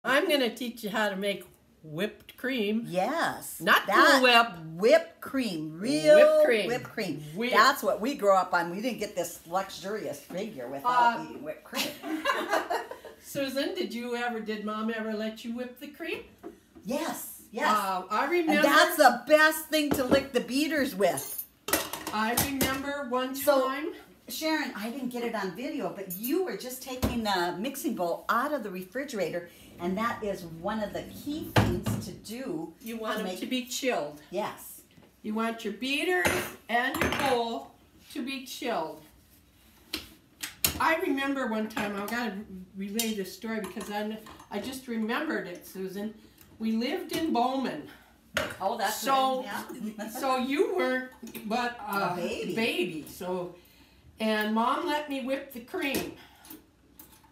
I'm going to teach you how to make whipped cream. Yes. Not Cool Whip. Whipped cream. Real whipped cream. That's what we grew up on. We didn't get this luxurious figure without eating whipped cream. Susan, did Mom ever let you whip the cream? Yes. Yes. I remember. And that's the best thing to lick the beaters with. I remember one time. Sharon, I didn't get it on video, but you were just taking the mixing bowl out of the refrigerator, and that is one of the key things to do. You want them to be chilled. Yes. You want your beaters and your bowl to be chilled. I remember one time, I've got to relay this story because I just remembered it, Susan. We lived in Bowman. Oh, that's so. Yeah. So you weren't, but a baby. So. And Mom let me whip the cream.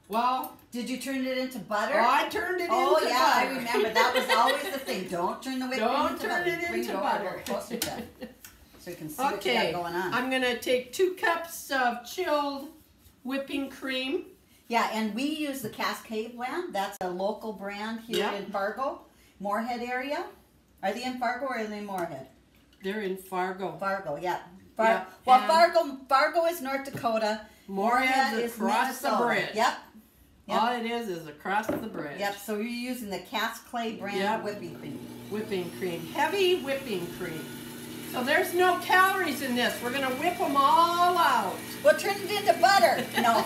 Well, did you turn it into butter? Oh, I turned it into butter. Oh, yeah, I remember. That was always the thing. Don't turn the whipped cream into butter. Don't turn it into butter. Closer to so you can see what you got going on. I'm going to take 2 cups of chilled whipping cream. Yeah, and we use the Cascade brand. That's a local brand here in Fargo, Moorhead area. Are they in Fargo or are they in Moorhead? They're in Fargo. Fargo, yeah. Well, Fargo is North Dakota. Moorhead is across the bridge. Yep. All it is across the bridge. Yep, so you're using the Cascade brand whipping cream. Whipping cream. Heavy whipping cream. So there's no calories in this. We're going to whip them all out. Well, turn it into butter. No.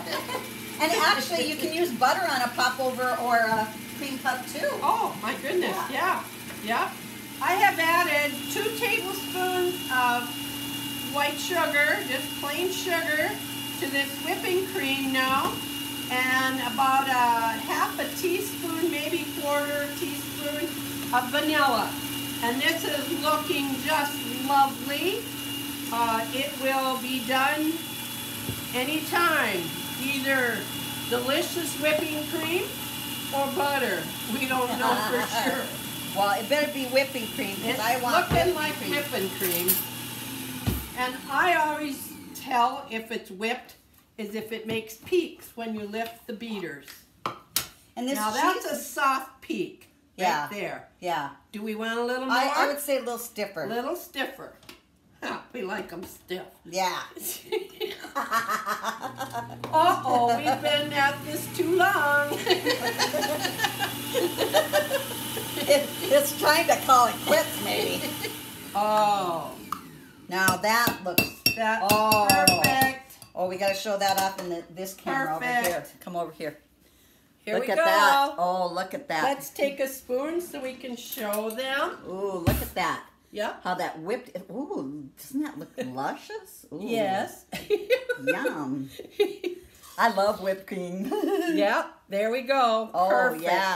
And actually, you can use butter on a popover or a cream puff, too. Oh, my goodness. Yeah. I have added 2 tablespoons of white sugar, just plain sugar, to this whipping cream now, and about half a teaspoon, maybe 1/4 teaspoon of vanilla. And this is looking just lovely. It will be done anytime, either delicious whipping cream or butter. We don't know for sure. Well, it better be whipping cream because I want looking like whipping cream. And I always tell if it's whipped is if it makes peaks when you lift the beaters. And this now that's a soft peak right there. Yeah. Do we want a little more? I would say a little stiffer. A little stiffer. We like them stiff. Yeah. Uh-oh, we've been at this too long. It's time to call it quits, maybe. Oh. Now that looks perfect. Oh, we got to show that off in this camera over here. Come over here. Look at that. Oh, look at that. Let's take a spoon so we can show them. Ooh, look at that. Yeah. How that whipped. Ooh, doesn't that look luscious? Ooh. Yes. Yum. I love whipped cream. Yeah, there we go. Oh, Perfect. yeah.